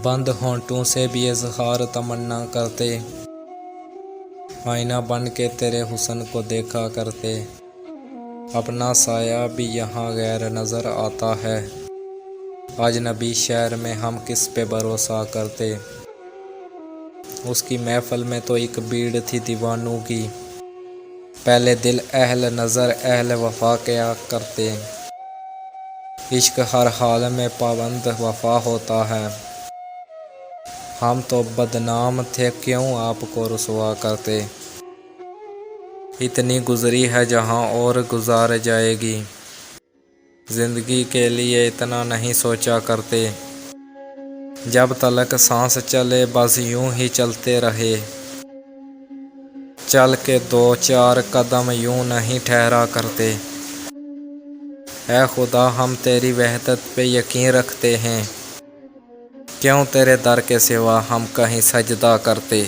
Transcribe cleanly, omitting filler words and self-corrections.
बंद होंठों से भी इजहार तमन्ना करते, आईना बन के तेरे हुस्न को देखा करते। अपना साया भी यहाँ गैर नज़र आता है, अजनबी शहर में हम किस पे भरोसा करते। उसकी महफिल में तो एक भीड़ थी दीवानों की, पहले दिल अहल नज़र अहल वफा क्या करते। इश्क हर हाल में पाबंद वफा होता है, हम तो बदनाम थे क्यों आपको रुसवा करते। इतनी गुजरी है जहाँ और गुजार जाएगी, ज़िंदगी के लिए इतना नहीं सोचा करते। जब तलक सांस चले बस यूं ही चलते रहे, चल के 2-4 कदम यूं नहीं ठहरा करते। ऐ खुदा हम तेरी वहदत पे यकीन रखते हैं, क्यों तेरे दर के सिवा हम कहीं सजदा करते।